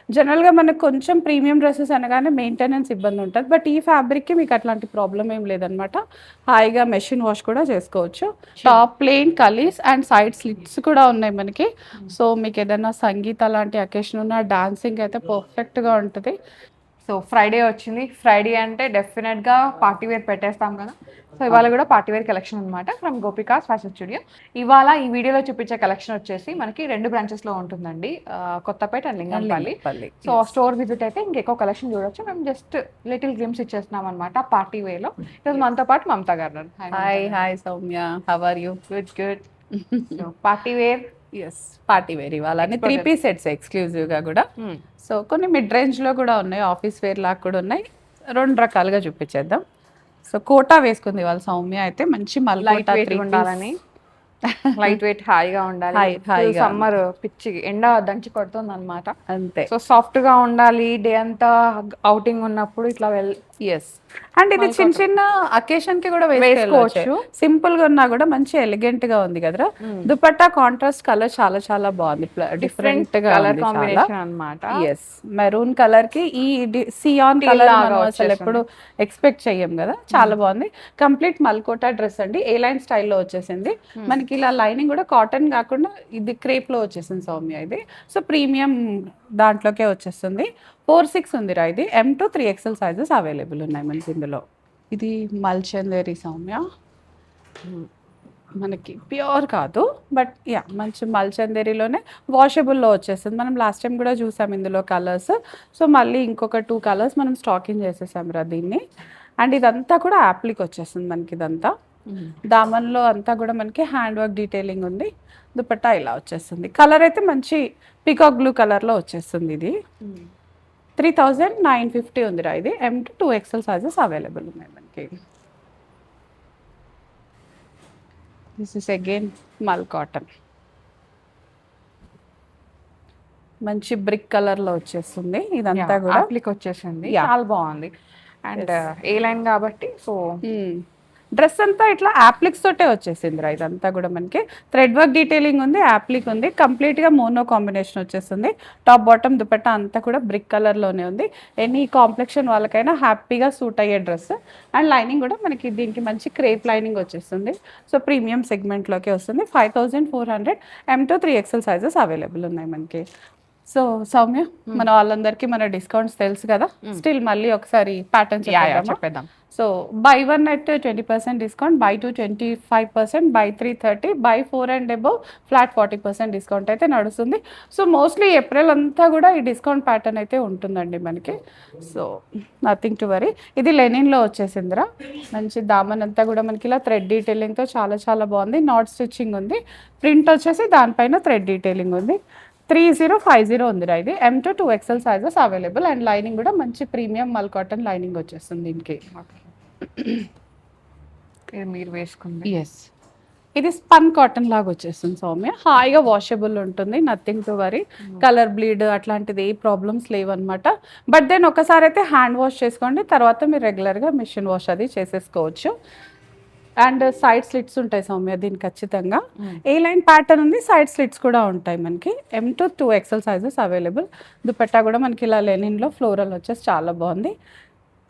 జనరల్‌గా మనకు కొంచెం ప్రీమియం డ్రెసెస్ అనగానే మెయింటెనెన్స్ ఇబ్బంది ఉంటది. బట్ ఈ ఫ్యాబ్రిక్‌కి మీకు అట్లాంటి ప్రాబ్లమ్ ఏం లేదనమాట. హాయిగా మెషిన్ వాష్ కూడా చేసుకోవచ్చు. టాప్ ప్లెయిన్ కలీస్ అండ్ సైడ్ స్లిట్స్ కూడా ఉన్నాయి మనకి. సో మీకు ఏదైనా సంగీత లాంటి అకేషన్ ఉన్న డాన్సింగ్ అయితే పర్ఫెక్ట్‌గా ఉంటది. సో ఫ్రైడే వచ్చింది. ఫ్రైడే అంటే డెఫినెట్‌గా పార్టీ వేర్ పెట్టేస్తాం కదా! సో ఇవాళ కూడా పార్టీ వేర్ కలెక్షన్ అనమాట ఫ్రమ్ గోపికాస్ ఫ్యాషన్ స్టూడియో. ఇవాళ ఈ వీడియోలో చూపించే కలెక్షన్ వచ్చేసి మనకి 2 బ్రాంచెస్‌లో ఉంటుందండి. Kothapet and Lingampally. So store visit అయితే ఇంకెక్కువ కలెక్షన్ చూడొచ్చు. మేము జస్ట్ లిటిల్ గ్లిమ్స్ ఇచ్చేస్తున్నాం అనమాట పార్టీ వేర్‌లో. ఈరోజు మనతో పాటు మమతా గారు ఉన్నారు. Hi Soumya. How are you? Good. So party wear yes. Party wear ఇవాళ 3 పీస్ సెట్స్ ఎక్స్‌క్లూజివ్‌గా కూడా. సో కొన్ని మిడ్ రేంజ్‌లో కూడా ఉన్నాయి. ఆఫీస్ వేర్ లాగా కూడా ఉన్నాయి. 2 రకాలుగా చూపించేద్దాం. సో కోటా వేసుకుంది ఇవాళ సౌమ్య అయితే మంచి లైట్ మల్కోటా వెయిట్ 3 ఉండాలని, లైట్ వెయిట్ హాయిగా ఉండాలి. హాయిగా సమ్మర్ పిచ్చి ఎండ దంచి కొడుతుంది అనమాట. అంతే. సో సాఫ్ట్ గా ఉండాలి. డే అంతా ఔటింగ్ ఉన్నప్పుడు ఇట్లా ఎస్. అండ్ ఇది చిన్న చిన్న అకేషన్ కి కూడా వేసుకోవచ్చు. సింపుల్ గా ఉన్నా కూడా మంచి ఎలిగెంట్ గా ఉంది కదరా. దుపట్టా కాంట్రాస్ట్ కలర్ చాలా చాలా బాగుంది. డిఫరెంట్ గా కలర్ కాంబినేషన్ అన్నమాట. ఎస్. మెరూన్ కలర్ కి ఈ సియాన్ కలర్ మనం అసలు ఎప్పుడు ఎక్స్పెక్ట్ చెయ్యం కదా. చాలా బాగుంది. కంప్లీట్ మల్కోటా డ్రెస్ అండి. ఏ లైన్ స్టైల్లో వచ్చేసింది. మనకి ఇలా లైనింగ్ కూడా కాటన్ కాకుండా ఇది క్రేప్ లో వచ్చేసింది సౌమ్య ఇది. సో ప్రీమియం దాంట్లోకే వచ్చేస్తుంది. 4-6 ఉందిరా ఇది. M2 3XL సైజెస్ అవైలబుల్ ఉన్నాయి మనకి ఇందులో. ఇది మల్చందేరి సౌమ్య. మనకి ప్యూర్ కాదు బట్ యా మంచి మల్చందేరిలోనే వాషబుల్లో వచ్చేస్తుంది. మనం లాస్ట్ టైం కూడా చూసాం ఇందులో కలర్స్. సో మళ్ళీ ఇంకొక 2 కలర్స్ మనం స్టాకింగ్ చేసేసాం రా దీన్ని. అండ్ ఇదంతా కూడా యాప్లిక్ వచ్చేస్తుంది మనకి ఇదంతా. దామన్లో అంతా కూడా మనకి హ్యాండ్ వర్క్ డీటెయిలింగ్ ఉంది. దుపట్టా ఇలా వచ్చేస్తుంది. కలర్ అయితే మంచి పికాక్ బ్లూ కలర్లో వచ్చేస్తుంది ఇది. 3950 ఉందిరా ఇది. M2 2XL సైజెస్ అవైలబుల్ ఉన్నాయి మనకి. దిస్ ఇస్ అగైన్ మల్ కాటన్. మంచి బ్రిక్ కలర్లో వచ్చేస్తుంది ఇదంతా కూడా. అప్లిక్ వచ్చేసింది. చాలా బాగుంది. అండ్ ఏ లైన్ కాబట్టి సో డ్రెస్ అంతా ఇట్లా యాప్లిక్స్ తోటే వచ్చేసిందిరా ఇదంతా కూడా. మనకి థ్రెడ్ వర్క్ డీటెయిలింగ్ ఉంది, యాప్లిక్ ఉంది, కంప్లీట్గా మోనో కాంబినేషన్ వచ్చేస్తుంది. టాప్ బాటమ్ దుపట్టా అంతా కూడా బ్రిక్ కలర్లోనే ఉంది. ఎనీ కాంప్లెక్షన్ వాళ్ళకైనా హ్యాపీగా సూట్ అయ్యే డ్రెస్. అండ్ లైనింగ్ కూడా మనకి దీనికి మంచి క్రేప్ లైనింగ్ వచ్చేస్తుంది. సో ప్రీమియం సెగ్మెంట్లోకి వస్తుంది. 5400 M2 3XL సైజెస్ అవైలబుల్ ఉన్నాయి మనకి. సో సౌమ్య మన వాళ్ళందరికీ మన డిస్కౌంట్స్ తెలుసు కదా. స్టిల్ మళ్ళీ ఒకసారి ప్యాటర్న్ చెప్పేద్దాం. So buy 1 at 20% discount, buy 2 25%, buy 3 30, buy 4 and above flat 40% discount అయితే నడుస్తుంది. సో మోస్ట్లీ ఏప్రిల్ అంతా కూడా ఈ డిస్కౌంట్ ప్యాటర్న్ అయితే ఉంటుందండి మనకి. So nothing to worry. ఇది లెనిన్లో వచ్చేసిందిరా. మంచి దామన్ అంతా కూడా మనకి ఇలా థ్రెడ్ డీటెయిలింగ్తో చాలా చాలా బాగుంది. నాట్ స్టిచ్చింగ్ ఉంది. ప్రింట్ వచ్చేసి దానిపైన థ్రెడ్ డీటెయిలింగ్ ఉంది. 3050 ఉందిరా ఇది. M2 2XL sizes available. And lining కూడా మంచి ప్రీమియం మల్ కాటన్ లైనింగ్ వచ్చేస్తుంది దీనికి. మీరు వేసుకుంది. ఎస్. ఇది స్పన్ కాటన్ లాగా వచ్చేస్తుంది సౌమ్య. హాయిగా వాషబుల్ ఉంటుంది. Nothing to worry. Colour bleed అట్లాంటిది ఏ ప్రాబ్లమ్స్ లేవన్నమాట. బట్ దెన్ ఒకసారి అయితే హ్యాండ్ వాష్ చేసుకోండి. తర్వాత మీరు రెగ్యులర్గా మిషన్ వాష్ అది చేసేసుకోవచ్చు. అండ్ సైడ్ స్లిట్స్ ఉంటాయి సౌమ్య దీనికి ఖచ్చితంగా. ఏ లైన్ ప్యాటర్న్ ఉంది, సైడ్ స్లిట్స్ కూడా ఉంటాయి మనకి. M2 2XL sizes available. Dupatta కూడా మనకి ఇలా లెనిన్లో ఫ్లోరల్ వచ్చేసి చాలా బాగుంది.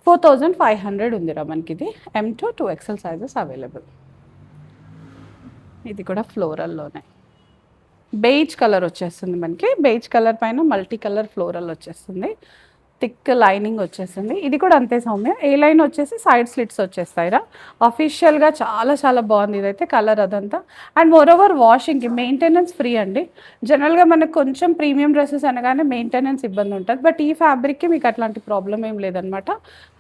4500 ఉందిరా మనకి ఇది. M2 2XL sizes available. ఇది కూడా ఫ్లోరల్లోనే బెయిజ్ కలర్ వచ్చేస్తుంది మనకి. బెయిజ్ కలర్ పైన మల్టీ కలర్ ఫ్లోరల్ వచ్చేస్తుంది. థిక్ లైనింగ్ వచ్చేసింది. ఇది కూడా అంతే సౌమ్య. ఏ లైన్ వచ్చేసి సైడ్ స్లిట్స్ వచ్చేస్తాయిరా. అఫీషియల్గా చాలా చాలా బాగుంది ఇదైతే కలర్ అదంతా. అండ్ మోర్ ఓవర్ వాషింగ్కి మెయింటెనెన్స్ ఫ్రీ అండి. జనరల్గా మనకు కొంచెం ప్రీమియం డ్రెస్సెస్ అనగానే మెయింటెనెన్స్ ఇబ్బంది ఉంటుంది. బట్ ఈ ఫ్యాబ్రిక్కి మీకు అట్లాంటి ప్రాబ్లం ఏం లేదనమాట.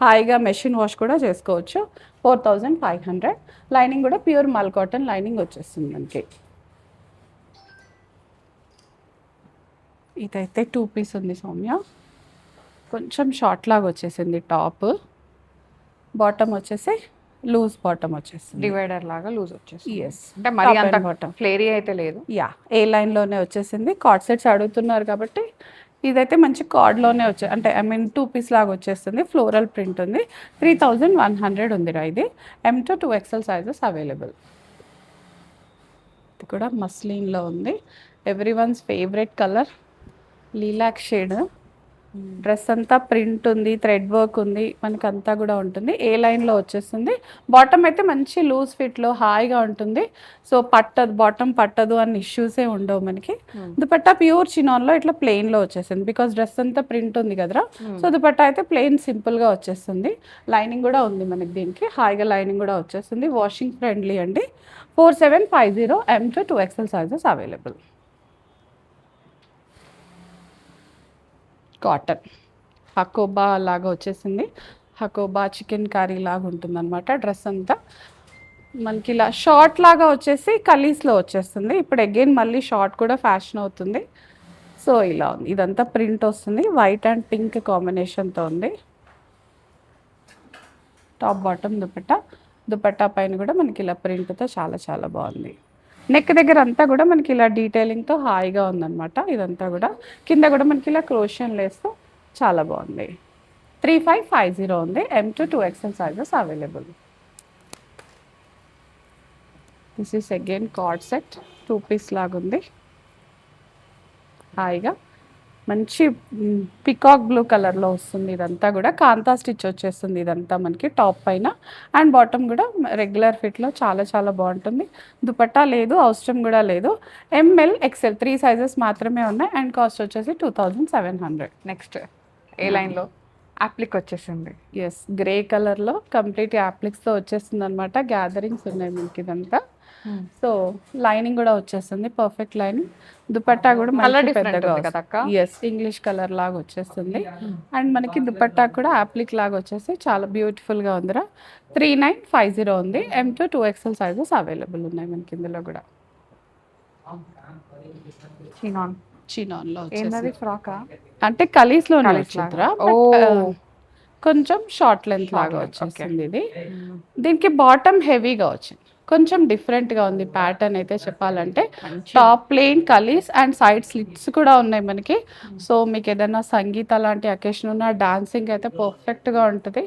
హాయిగా మెషిన్ వాష్ కూడా చేసుకోవచ్చు. 4500. లైనింగ్ కూడా ప్యూర్ మల్ కాటన్ లైనింగ్ వచ్చేస్తుంది మనకి. ఇదైతే 2 పీస్ ఉంది సౌమ్య. కొంచెం షార్ట్ లాగా వచ్చేసింది టాప్. బాటమ్ వచ్చేసి లూజ్ బాటమ్ వచ్చేసింది. డివైడర్ లాగా లూజ్ వచ్చేసింది. ఎస్. అంటే మరి అంత బాటమ్ ఫ్లేరీ అయితే లేదు. యా ఏ లైన్లోనే వచ్చేసింది. కార్డ్ సెట్స్ అడుగుతున్నారు కాబట్టి ఇదైతే మంచి కార్డ్లోనే వచ్చే అంటే 2 పీస్ లాగా వచ్చేస్తుంది. ఫ్లోరల్ ప్రింట్ ఉంది. 3100 ఉందిరా ఇది. M2 2XL sizes available. ఇది కూడా మస్లిన్లో ఉంది. Everyone's favourite colour lilac shade. Dress అంతా ప్రింట్ ఉంది, థ్రెడ్ వర్క్ ఉంది, మనకి అంతా కూడా ఉంటుంది. ఏ లైన్లో వచ్చేస్తుంది. బాటమ్ అయితే మంచి లూజ్ ఫిట్లో హాయిగా ఉంటుంది. సో పట్టదు, బాటమ్ పట్టదు అన్న ఇష్యూసే ఉండవు మనకి. దుపట్టా ప్యూర్ చినాన్లో ఇట్లా ప్లెయిన్లో వచ్చేసింది, బికాస్ డ్రెస్ అంతా ప్రింట్ ఉంది కదరా. సో దుపట్టా అయితే ప్లెయిన్ సింపుల్గా వచ్చేస్తుంది. లైనింగ్ కూడా ఉంది మనకి, దీనికి హాయిగా లైనింగ్ కూడా వచ్చేస్తుంది. వాషింగ్ ఫ్రెండ్లీ అండి. 4750 M to 2XL sizes available. Cotton Hakoba లాగా వచ్చేసింది. హకోబా చికెన్ కర్రీ లాగా ఉంటుంది అనమాట. డ్రెస్ అంతా మనకి ఇలా షార్ట్ లాగా వచ్చేసి కలీస్లో వచ్చేస్తుంది. ఇప్పుడు అగైన్ మళ్ళీ షార్ట్ కూడా ఫ్యాషన్ అవుతుంది. సో ఇలా ఉంది, ఇదంతా ప్రింట్ వస్తుంది. వైట్ అండ్ పింక్ కాంబినేషన్తో ఉంది. టాప్ బాటమ్ దుపట్టా, దుపట్టా పైన కూడా మనకి ఇలా ప్రింట్తో చాలా చాలా బాగుంది. నెక్ దగ్గర అంతా కూడా మనకి ఇలా డీటెయిలింగ్తో హాయిగా ఉందన్నమాట. ఇదంతా కూడా కింద కూడా మనకి ఇలా క్రోషియన్ లేస్తో చాలా బాగుంది. 3550 ఉంది. M to 2XL sizes available. This is again co-ord set, 2 piece లాగా ఉంది. హాయిగా మంచి పికాక్ బ్లూ కలర్లో వస్తుంది. ఇదంతా కూడా కాంతా స్టిచ్ వచ్చేస్తుంది. ఇదంతా మనకి టాప్ పైన అండ్ బాటమ్ కూడా రెగ్యులర్ ఫిట్లో చాలా చాలా బాగుంటుంది. దుపట్టా లేదు, అవసరం కూడా లేదు. ML XL 3 సైజెస్ మాత్రమే ఉన్నాయి అండ్ కాస్ట్ వచ్చేసి 2700. నెక్స్ట్ ఏ లైన్లో అప్లిక్ వచ్చేసింది. ఎస్, గ్రే కలర్లో కంప్లీట్ యాప్లిక్స్తో వచ్చేస్తుంది అనమాట. గ్యాదరింగ్స్ ఉన్నాయి మనకి ఇదంతా. సో లైనింగ్ కూడా వచ్చేస్తుంది, పర్ఫెక్ట్ లైనింగ్. దుపట్టా కూడా మంచి పెద్దగా, ఎస్ ఇంగ్లీష్ కలర్ లాగా వచ్చేస్తుంది. అండ్ మనకి దుపట్టా కూడా యాప్లిక్ లాగా వచ్చేసి చాలా బ్యూటిఫుల్గా ఉందిరా. 3950 ఉంది. M to 2XL sizes available ఉన్నాయి మనకి ఇందులో కూడా. చినాన్లో ఏంటది ఫ్రాకా అంటే కలీస్లోనే వచ్చిందిరా. కొంచెం షార్ట్ లెంత్ లాగా వచ్చేసింది ఇది. దీనికి బాటమ్ హెవీగా వచ్చింది, కొంచెం డిఫరెంట్గా ఉంది ప్యాటర్న్ అయితే చెప్పాలంటే. టాప్ ప్లెయిన్ కలీస్ అండ్ సైడ్ స్లిట్స్ కూడా ఉన్నాయి మనకి. సో మీకు ఏదైనా సంగీత లాంటి అకేషన్ ఉన్న డాన్సింగ్ అయితే పర్ఫెక్ట్గా ఉంటుంది,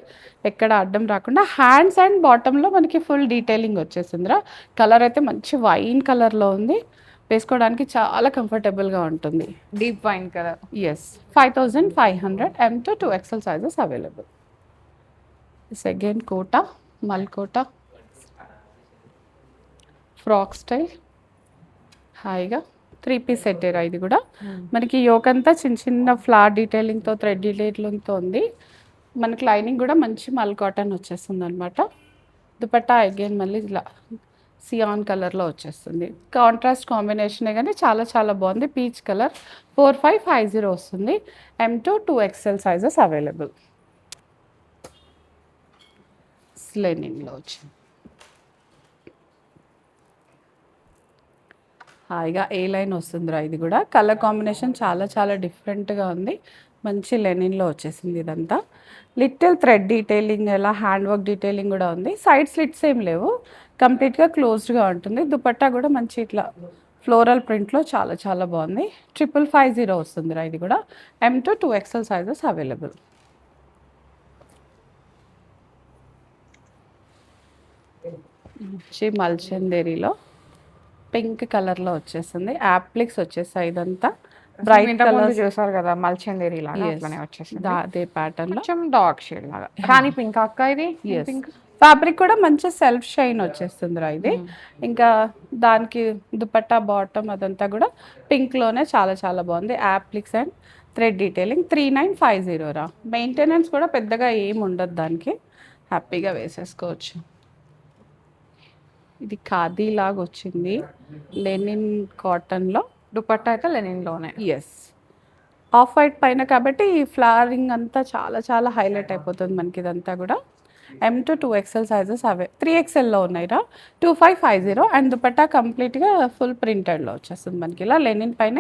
ఎక్కడ అడ్డం రాకుండా. హ్యాండ్స్ అండ్ బాటంలో మనకి ఫుల్ డీటెయిలింగ్ వచ్చేసిందిరా. కలర్ అయితే మంచి వైన్ కలర్లో ఉంది, వేసుకోవడానికి చాలా కంఫర్టబుల్గా ఉంటుంది. Deep wine colour. Yes, 5500 M to 2XL sizes available. This again Kota, మల్కోటా ఫ్రాక్ స్టైల్, హాయిగా 3 పీస్ సెట్టేరా. ఇది కూడా మనకి యోక్ అంతా చిన్న చిన్న ఫ్లవర్ డీటెయిలింగ్తో, థ్రెడ్ డీటెయిలింగ్తో ఉంది. మనకి లైనింగ్ కూడా మంచి మల్ కాటన్ వచ్చేస్తుంది అనమాట. దుపట్టా అగైన్ మళ్ళీ ఇలా సియాన్ కలర్లో వచ్చేస్తుంది. కాంట్రాస్ట్ కాంబినేషనే కానీ చాలా చాలా బాగుంది. Peach colour. 4550 వస్తుంది. M to 2XL sizes available. స్లెనింగ్లో వచ్చింది, హాయిగా ఏ లైన్ వస్తుందిరా. ఇది కూడా కలర్ కాంబినేషన్ చాలా చాలా డిఫరెంట్గా ఉంది. మంచి లెనిన్లో వచ్చేసింది ఇదంతా. లిటిల్ థ్రెడ్ డీటెయిలింగ్, ఎలా హ్యాండ్ వర్క్ డీటెయిలింగ్ కూడా ఉంది. సైడ్ స్లిట్స్ ఏం లేవు, కంప్లీట్గా క్లోజ్డ్గా ఉంటుంది. దుపట్టా కూడా మంచి ఇట్లా ఫ్లోరల్ ప్రింట్లో చాలా చాలా బాగుంది. 5550 వస్తుందిరా. ఇది కూడా M to 2XL sizes available. మంచి మల్చందేరిలో పింక్ కలర్లో వచ్చేస్తుంది. యాప్లిక్స్ వచ్చేసాయి. ఇదంతా బ్రైట్ కలర్ చూసారు కదా, మల్చందేరి లాగా అట్లనే వచ్చేసింది. అదే ప్యాటర్న్ లో కొంచెం డార్క్ షేడ్ లాగా, కానీ పింక్ అక్క ఇది. పింక్ ఫ్యాబ్రిక్ కూడా మంచి సెల్ఫ్ షైన్ వచ్చేస్తుందిరా ఇది. ఇంకా దానికి దుపట్టా బాటమ్ అదంతా కూడా పింక్లోనే చాలా చాలా బాగుంది. యాప్లిక్స్ అండ్ థ్రెడ్ డీటెయిలింగ్. 3950 రా. మెయింటెనెన్స్ కూడా పెద్దగా ఏమి ఉండదు దానికి, హ్యాపీగా వేసేసుకోవచ్చు. ఇది ఖాదీ లాగా వచ్చింది, లెనిన్ కాటన్లో. దుపట్టా అయితే లెనిన్లోనే. ఎస్, ఆఫ్ వైట్ పైన కాబట్టి ఈ ఫ్లవరింగ్ అంతా చాలా చాలా హైలైట్ అయిపోతుంది మనకి ఇదంతా కూడా. M to 2XL సైజెస్ అవే 3XLలో ఉన్నాయిరా. 2550 అండ్ దుపట్టా కంప్లీట్గా ఫుల్ ప్రింటెడ్లో వచ్చేస్తుంది మనకి. ఇలా లెనిన్ పైన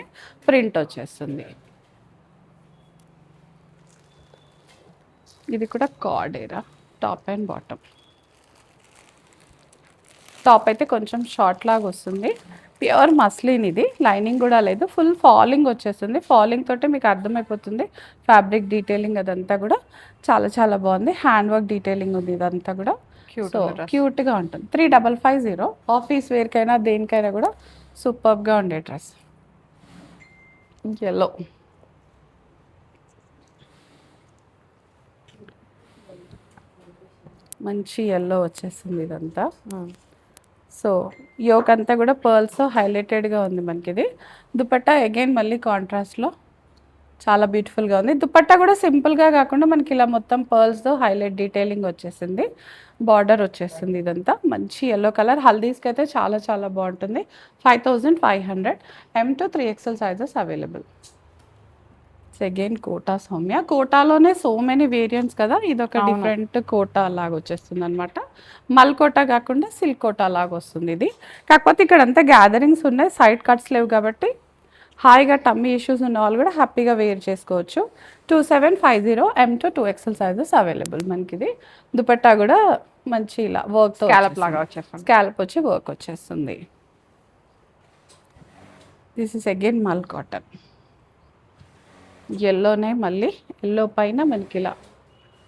ప్రింట్ వచ్చేస్తుంది. ఇది కూడా కార్డేరా, టాప్ అండ్ బాటమ్. టాప్ అయితే కొంచెం షార్ట్ లాగా వస్తుంది, ప్యూర్ మస్లిన్. ఇది లైనింగ్ కూడా లేదు, ఫుల్ ఫాలింగ్ వచ్చేస్తుంది. ఫాలింగ్ తోటే మీకు అర్థమైపోతుంది ఫ్యాబ్రిక్ డీటెయిలింగ్ అదంతా కూడా చాలా చాలా బాగుంది. హ్యాండ్ వర్క్ డీటెయిలింగ్ ఉంది ఇదంతా కూడా. సో క్యూట్గా ఉంటుంది. 3550 ఆఫీస్ వేర్కైనా దేనికైనా కూడా సూపర్గా ఉండే డ్రెస్. ఎల్లో మంచి ఎల్లో వచ్చేస్తుంది ఇదంతా. సో యోక్ అంతా కూడా పర్ల్స్ హైలైటెడ్గా ఉంది మనకి. ఇది దుపట్టా అగైన్ మళ్ళీ కాంట్రాస్ట్లో చాలా బ్యూటిఫుల్గా ఉంది. దుపట్టా కూడా సింపుల్గా కాకుండా మనకి ఇలా మొత్తం పర్ల్స్తో హైలైట్ డీటెయిలింగ్ వచ్చేసింది. బార్డర్ వచ్చేస్తుంది. ఇదంతా మంచి ఎల్లో కలర్. హల్దీస్కి అయితే చాలా చాలా బాగుంటుంది. 5500 M to 3XL sizes available. Again Kota Soumya. కోటాలోనే సో మెనీ వేరియంట్స్ కదా, ఇదొక డిఫరెంట్ కోటా లాగా వచ్చేస్తుంది అనమాట. మల్ కోటా కాకుండా సిల్క్ కోటా లాగా వస్తుంది ఇది. కాకపోతే ఇక్కడ అంతా గ్యాదరింగ్స్ ఉన్నాయి, సైడ్ కట్స్ లేవు కాబట్టి హాయిగా టమ్మీ ఇష్యూస్ ఉన్న వాళ్ళు కూడా హ్యాపీగా వేర్ చేసుకోవచ్చు. 2750 M to 2XL sizes available మనకి. ఇది దుపట్టా కూడా మంచి ఇలా వర్క్ స్కాలప్ లాగా వచ్చేస్తుంది. స్కాలప్ వచ్చి వర్క్ వచ్చేస్తుంది. దిస్ ఇస్ అగైన్ మల్ కాటన్. ఎల్లోనే మళ్ళీ ఎల్లో పైన మనకి ఇలా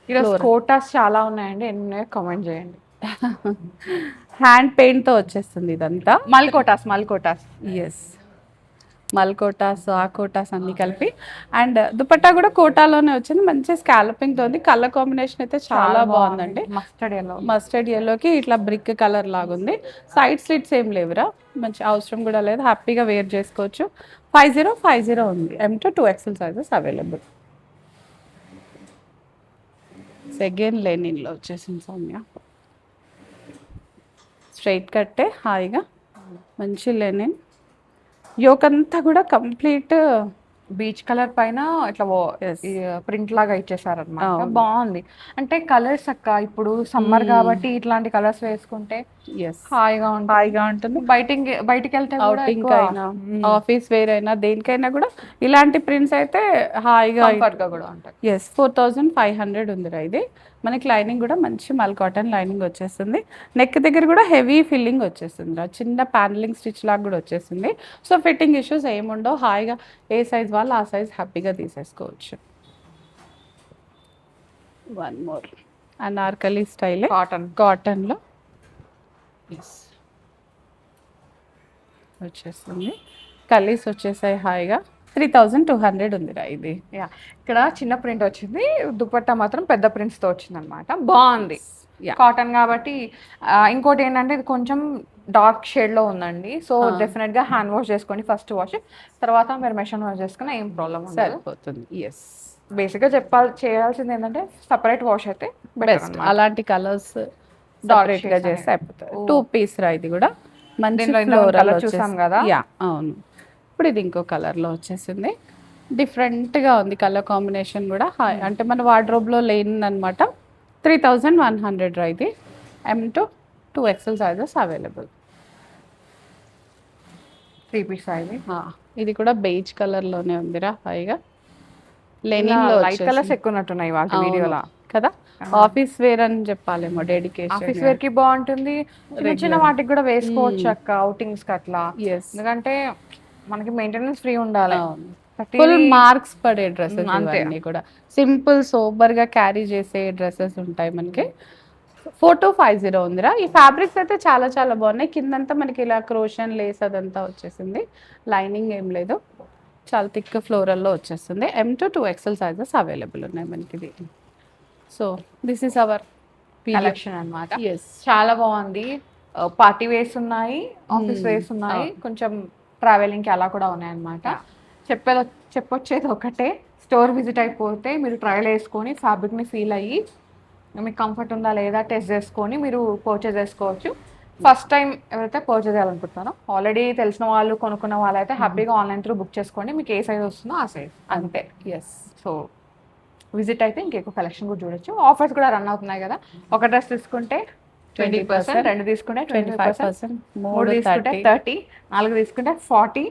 ఈరోజు కోటాస్ చాలా ఉన్నాయండి, ఎన్ని ఉన్నాయో కామెంట్ చేయండి. హ్యాండ్ పెయింట్తో వచ్చేస్తుంది ఇదంతా. మల్ కోటాస్. ఎస్, మల్ కోటాస్, ఆ కోటాస్ అన్నీ కలిపి. అండ్ దుపట్టా కూడా కోటాలోనే వచ్చింది. మంచి స్కాలపింగ్తో ఉంది. కలర్ కాంబినేషన్ అయితే చాలా బాగుందండి. మస్టర్డ్ ఎల్లోకి ఇట్లా బ్రిక్ కలర్ లాగుంది. సైడ్ స్లిట్స్ ఏం లేవురా, మంచి అవసరం కూడా లేదు, హ్యాపీగా వేర్ చేసుకోవచ్చు. 5050 ఉంది. M to 2XL sizes available. Second లెనిన్లో వచ్చేసింది సౌమ్య. స్ట్రైట్ కట్టే హాయిగా మంచి లెనిన్. యోక్ అంతా కూడా కంప్లీట్ బీచ్ కలర్ పైన ఇట్లా ప్రింట్ లాగా ఇచ్చేసారు అనమాట. బాగుంది. అంటే కలర్స్ అక్క ఇప్పుడు సమ్మర్ కాబట్టి ఇట్లాంటి కలర్స్ వేసుకుంటే హాయిగా ఉంటుంది. బయటికి వెళ్తే అవుటింగ్ అయినా ఆఫీస్ వేర్ అయినా దేనికైనా కూడా ఇలాంటి ప్రింట్స్ అయితే హాయిగా కూడా ఉంటాయి. 4500 ఉందిరా ఇది. మనకి లైనింగ్ కూడా మంచి మల్ కాటన్ లైనింగ్ వచ్చేస్తుంది. నెక్ దగ్గర కూడా హెవీ ఫిల్లింగ్ వచ్చేస్తుంది రా, చిన్న ప్యానలింగ్ స్టిచ్ లాగా కూడా వచ్చేస్తుంది. సో ఫిట్టింగ్ ఇష్యూస్ ఏముండవు. హాయిగా ఏ సైజ్ వాళ్ళు ఆ సైజ్ హ్యాపీగా తీసేసుకోవచ్చు. వన్ మోర్ అనార్కలి స్టైల్ కాటన్లో వచ్చేస్తుంది. కలీస్ వచ్చేసాయి హాయిగా. 3200 ఉందిరా ఇది. ఇక్కడ చిన్న ప్రింట్ వచ్చింది, దుపట్టా మాత్రం పెద్ద ప్రింట్స్తో వచ్చింది అనమాట. బాగుంది కాటన్ కాబట్టి. ఇంకోటి ఏంటంటే ఇది కొంచెం డార్క్ షేడ్లో ఉందండి. సో డెఫినెట్గా హ్యాండ్ వాష్ చేసుకోండి ఫస్ట్ వాష్, తర్వాత మీరు మెషిన్ వాష్ చేసుకుని ఏం ప్రాబ్లం సరిపోతుంది. ఎస్, బేసిక్గా చేయాల్సింది ఏంటంటే సపరేట్ వాష్ అయితే బెస్ట్. అలాంటి కలర్స్ సపరేట్గా చేస్తే అయిపోతుంది. 2 పీస్ రా ఇది కూడా. మంచి ఫ్లోరల్ చూసాం కదా. అవును, ఇప్పుడు ఇది ఇంకో కలర్లో వచ్చేసింది. డిఫరెంట్గా ఉంది కలర్ కాంబినేషన్ కూడా. అంటే మన వార్డ్రోబ్లో లేనిదనమాట. 3100 రా ఇది. M to 2XL sizes available. 3 piece size. ఇది కూడా బేజ్ కలర్లోనే ఉందిరా హాయిగా. లెనిన్లో లైట్ కలర్స్ ఎక్కువ ఉన్నట్టున్నాయి వాటి వీడియోలో కదా. ఆఫీస్ వేర్ అని చెప్పాలేమో, డెడికేషన్ ఆఫీస్ వేర్ కి బాగుంటుంది. చిన్న వాటికి కూడా వేసుకోవచ్చు అక్క, అవుటింగ్స్ కి అట్లా. ఎందుకంటే మనకి మెయింటెనెన్స్ ఫ్రీ ఉండాలి. ఫుల్ మార్క్స్ పడే డ్రెస్సెస్ అన్నీ కూడా. సింపుల్ సోబర్ గా క్యారీ చేసే డ్రెస్సెస్ ఉంటాయి మనకి. 4250 ఉందిరా. ఈ ఫ్యాబ్రిక్స్ అయితే చాలా చాలా బాగున్నాయి. కిందంతా మనకి ఇలా క్రోషన్ లేస్ అదంతా వచ్చేసింది. లైనింగ్ ఏం లేదు, చాలా థిక్ ఫ్లోరల్లో వచ్చేస్తుంది. M to 2XL sizes available ఉన్నాయి మనకి ఇది. So this is our collection అనమాట. చాలా బాగుంది. పార్టీ వేర్స్ ఉన్నాయి, ఆఫీస్ వేర్స్ ఉన్నాయి, కొంచెం ట్రావెలింగ్కి అలా కూడా ఉన్నాయి అనమాట. చెప్పొచ్చేది ఒకటే, స్టోర్ విజిట్ అయిపోతే మీరు ట్రయల్ వేసుకొని ఫ్యాబ్రిక్ని ఫీల్ అయ్యి మీకు కంఫర్ట్ ఉందా లేదా టెస్ట్ చేసుకొని మీరు పర్చేజ్ చేసుకోవచ్చు. ఫస్ట్ టైం ఎవరైతే పర్చేజ్ చేయాలనుకుంటున్నారో, ఆల్రెడీ తెలిసిన వాళ్ళు కొనుక్కున్న వాళ్ళు అయితే హ్యాపీగా ఆన్లైన్ త్రూ బుక్ చేసుకోండి. మీకు ఏ సైజ్ వస్తుందో ఆ సైజ్ అంతే. సో విజిట్ అయితే ఇంకెక్కువ కలెక్షన్ కూడా చూడొచ్చు. ఆఫర్స్ కూడా రన్ అవుతున్నాయి కదా. ఒక డ్రెస్ తీసుకుంటే 20%, 2 తీసుకుంటే 25%, 3 తీసుకుంటే 30, 4 తీసుకుంటే 40,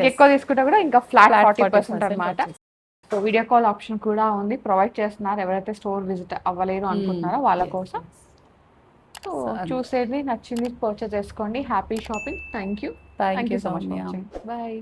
ఎక్కువ తీసుకుంటే కూడా ఇంకా ఫ్లాట్ 40% అనమాట. సో వీడియో కాల్ ఆప్షన్ కూడా ఉంది, ప్రొవైడ్ చేస్తున్నారు ఎవరైతే స్టోర్ విజిట్ అవ్వలేరు అనుకుంటున్నారో వాళ్ళ కోసం. సో చూసేది నచ్చింది పర్చేజ్ చేసుకోండి. Happy shopping. Thank you so much. Bye.